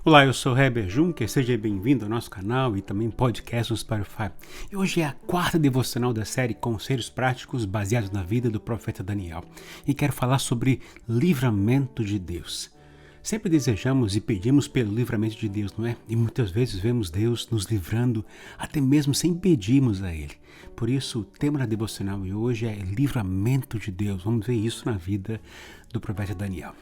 Olá, eu sou Heber Juncker, seja bem-vindo ao nosso canal e também podcast no Spotify. E hoje é a quarta devocional da série Conselhos Práticos baseados na vida do profeta Daniel. E quero falar sobre livramento de Deus. Sempre desejamos e pedimos pelo livramento de Deus, não é? E muitas vezes vemos Deus nos livrando, até mesmo sem pedirmos a Ele. Por isso, o tema da devocional de hoje é livramento de Deus. Vamos ver isso na vida do profeta Daniel.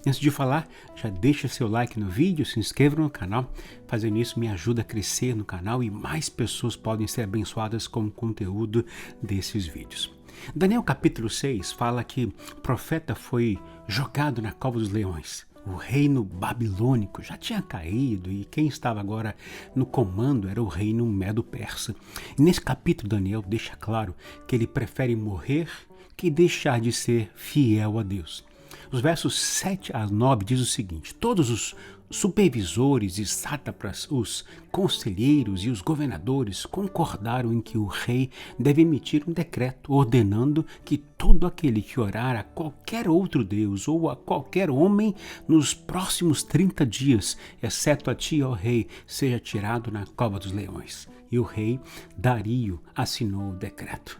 Antes de falar, já deixa seu like no vídeo, se inscreva no canal. Fazendo isso me ajuda a crescer no canal e mais pessoas podem ser abençoadas com o conteúdo desses vídeos. Daniel capítulo 6 fala que o profeta foi jogado na cova dos leões. O reino babilônico já tinha caído e quem estava agora no comando era o reino medo-persa. E nesse capítulo Daniel deixa claro que ele prefere morrer que deixar de ser fiel a Deus. Os versos 7 a 9 diz o seguinte: todos os supervisores e sátrapas, os conselheiros e os governadores concordaram em que o rei deve emitir um decreto ordenando que todo aquele que orar a qualquer outro deus ou a qualquer homem nos próximos 30 dias, exceto a ti, ó rei, seja tirado na cova dos leões. E o rei Dario assinou o decreto.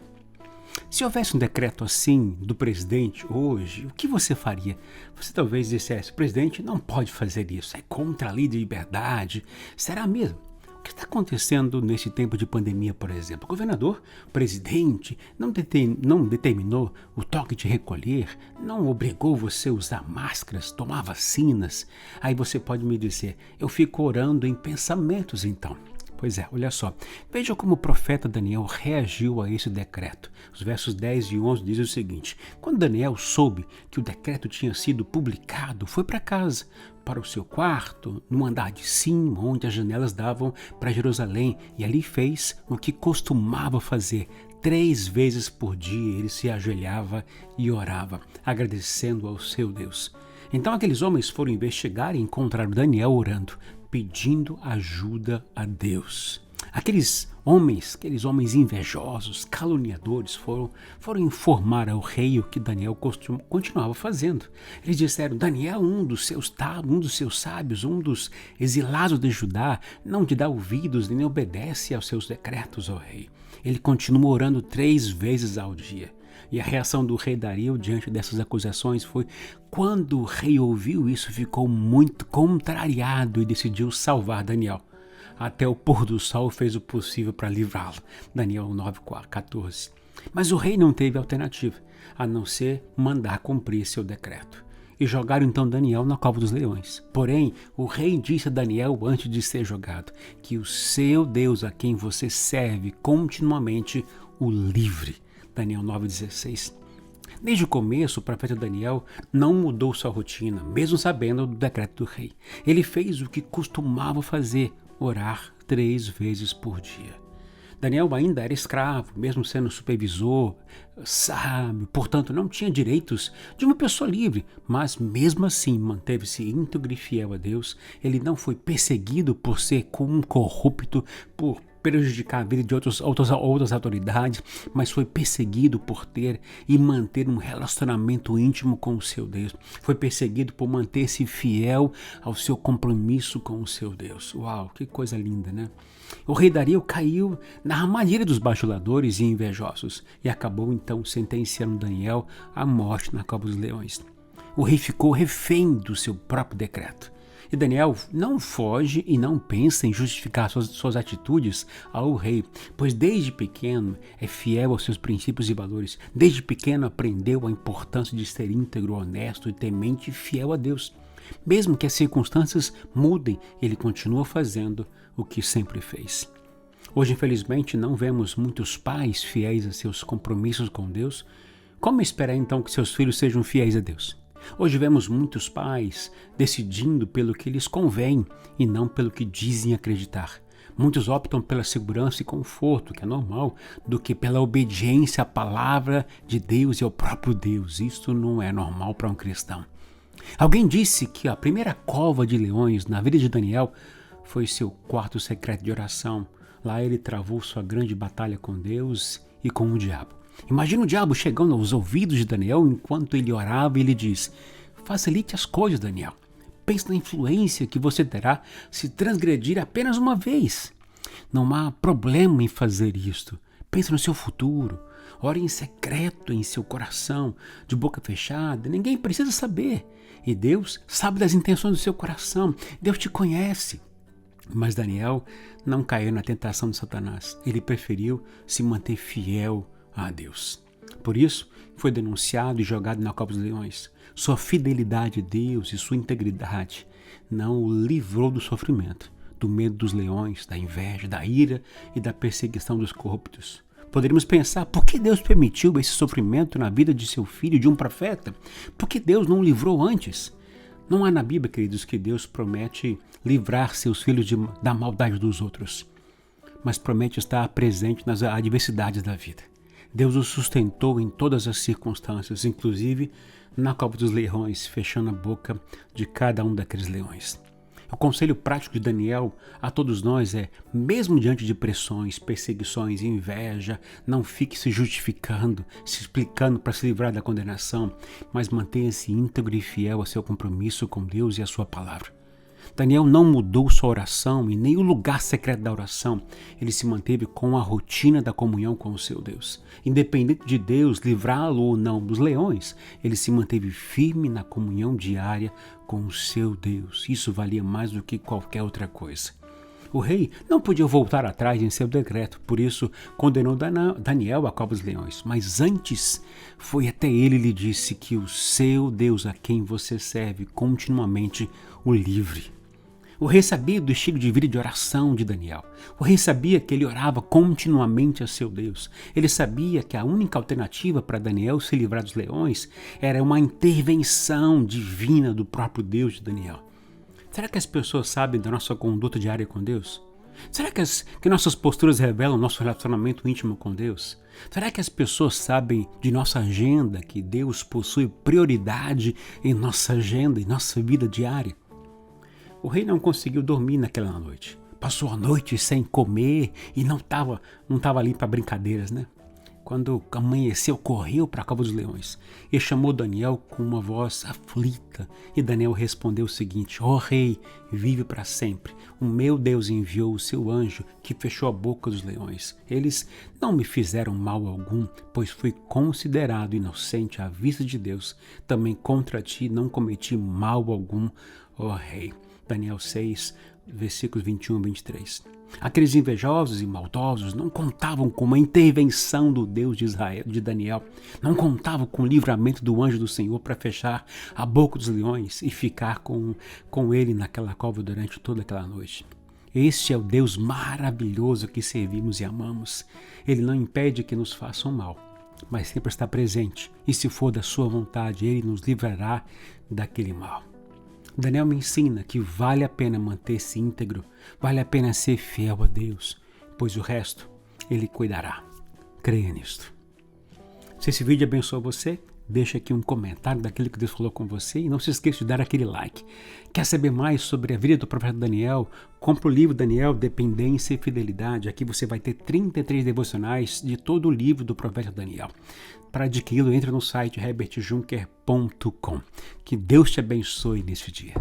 Se houvesse um decreto assim do presidente hoje, o que você faria? Você talvez dissesse: o presidente não pode fazer isso, é contra a lei de liberdade. Será mesmo? O que está acontecendo nesse tempo de pandemia, por exemplo? O governador, o presidente, não determinou o toque de recolher, não obrigou você a usar máscaras, tomar vacinas. Aí você pode me dizer: eu fico orando em pensamentos então. Pois é, olha só, veja como o profeta Daniel reagiu a esse decreto. Os versos 10 e 11 dizem o seguinte: quando Daniel soube que o decreto tinha sido publicado, foi para casa, para o seu quarto, no andar de cima, onde as janelas davam para Jerusalém, e ali fez o que costumava fazer. 3 vezes por dia ele se ajoelhava e orava, agradecendo ao seu Deus. Então aqueles homens foram investigar e encontraram Daniel orando, pedindo ajuda a Deus. Aqueles homens invejosos, caluniadores, foram informar ao rei o que Daniel continuava fazendo. Eles disseram: Daniel, um dos seus sábios, um dos exilados de Judá, não te dá ouvidos nem obedece aos seus decretos, ó rei. Ele continua orando 3 vezes ao dia. E a reação do rei Dario diante dessas acusações foi: quando o rei ouviu isso, ficou muito contrariado e decidiu salvar Daniel. Até o pôr do sol fez o possível para livrá-lo. Daniel 9:14. Mas o rei não teve alternativa, a não ser mandar cumprir seu decreto. E jogaram então Daniel na cova dos leões. Porém, o rei disse a Daniel antes de ser jogado que o seu Deus, a quem você serve continuamente, o livre. Daniel 9:16. Desde o começo, o profeta Daniel não mudou sua rotina, mesmo sabendo do decreto do rei. Ele fez o que costumava fazer: orar 3 vezes por dia. Daniel ainda era escravo, mesmo sendo supervisor, sábio, portanto não tinha direitos de uma pessoa livre, mas mesmo assim manteve-se íntegro e fiel a Deus. Ele não foi perseguido por ser corrupto, por prejudicar a vida de outras autoridades, mas foi perseguido por ter e manter um relacionamento íntimo com o seu Deus. Foi perseguido por manter-se fiel ao seu compromisso com o seu Deus. Uau, que coisa linda, né? O rei Dario caiu na armadilha dos bajuladores e invejosos e acabou então sentenciando Daniel à morte na cova dos leões. O rei ficou refém do seu próprio decreto. E Daniel não foge e não pensa em justificar suas atitudes ao rei, pois desde pequeno é fiel aos seus princípios e valores. Desde pequeno aprendeu a importância de ser íntegro, honesto e temente e fiel a Deus. Mesmo que as circunstâncias mudem, ele continua fazendo o que sempre fez. Hoje, infelizmente, não vemos muitos pais fiéis a seus compromissos com Deus. Como esperar então que seus filhos sejam fiéis a Deus? Hoje vemos muitos pais decidindo pelo que lhes convém e não pelo que dizem acreditar. Muitos optam pela segurança e conforto, que é normal, do que pela obediência à palavra de Deus e ao próprio Deus. Isso não é normal para um cristão. Alguém disse que a primeira cova de leões na vida de Daniel foi seu quarto secreto de oração. Lá ele travou sua grande batalha com Deus e com o diabo. Imagina o diabo chegando aos ouvidos de Daniel enquanto ele orava e ele diz: facilite as coisas, Daniel. Pense na influência que você terá se transgredir apenas uma vez. Não há problema em fazer isto. Pense no seu futuro. Ore em secreto em seu coração, de boca fechada. Ninguém precisa saber. E Deus sabe das intenções do seu coração. Deus te conhece. Mas Daniel não caiu na tentação de Satanás. Ele preferiu se manter fiel a Deus. Por isso, foi denunciado e jogado na cova dos leões. Sua fidelidade a Deus e sua integridade não o livrou do sofrimento, do medo dos leões, da inveja, da ira e da perseguição dos corruptos. Poderíamos pensar, por que Deus permitiu esse sofrimento na vida de seu filho, de um profeta? Por que Deus não o livrou antes? Não há na Bíblia, queridos, que Deus promete livrar seus filhos da maldade dos outros, mas promete estar presente nas adversidades da vida. Deus o sustentou em todas as circunstâncias, inclusive na cova dos leões, fechando a boca de cada um daqueles leões. O conselho prático de Daniel a todos nós é, mesmo diante de pressões, perseguições e inveja, não fique se justificando, se explicando para se livrar da condenação, mas mantenha-se íntegro e fiel a seu compromisso com Deus e a sua palavra. Daniel não mudou sua oração e nem o lugar secreto da oração. Ele se manteve com a rotina da comunhão com o seu Deus. Independente de Deus livrá-lo ou não dos leões, ele se manteve firme na comunhão diária com o seu Deus. Isso valia mais do que qualquer outra coisa. O rei não podia voltar atrás em seu decreto, por isso condenou Daniel à cova dos leões. Mas antes, foi até ele e lhe disse que o seu Deus, a quem você serve, continuamente o livre. O rei sabia do estilo de vida de oração de Daniel. O rei sabia que ele orava continuamente a seu Deus. Ele sabia que a única alternativa para Daniel se livrar dos leões era uma intervenção divina do próprio Deus de Daniel. Será que as pessoas sabem da nossa conduta diária com Deus? Será que nossas posturas revelam nosso relacionamento íntimo com Deus? Será que as pessoas sabem de nossa agenda, que Deus possui prioridade em nossa agenda, em nossa vida diária? O rei não conseguiu dormir naquela noite. Passou a noite sem comer e não estava ali para brincadeiras, né? Quando amanheceu, correu para a cova dos leões e chamou Daniel com uma voz aflita. E Daniel respondeu o seguinte: ó rei, vive para sempre. O meu Deus enviou o seu anjo que fechou a boca dos leões. Eles não me fizeram mal algum, pois fui considerado inocente à vista de Deus. Também contra ti não cometi mal algum, ó rei. Daniel 6, versículos 21 a 23. Aqueles invejosos e maldosos não contavam com uma intervenção do Deus de Israel, de Daniel. Não contavam com o livramento do anjo do Senhor para fechar a boca dos leões e ficar com ele naquela cova durante toda aquela noite. Este é o Deus maravilhoso que servimos e amamos. Ele não impede que nos façam mal, mas sempre está presente. E se for da sua vontade, ele nos livrará daquele mal. Daniel me ensina que vale a pena manter-se íntegro, vale a pena ser fiel a Deus, pois o resto Ele cuidará. Creia nisto. Se esse vídeo abençoou você, deixa aqui um comentário daquilo que Deus falou com você e não se esqueça de dar aquele like. Quer saber mais sobre a vida do profeta Daniel? Compre o livro Daniel, Dependência e Fidelidade. Aqui você vai ter 33 devocionais de todo o livro do profeta Daniel. Para adquiri-lo, entra no site herbertjunker.com. Que Deus te abençoe neste dia.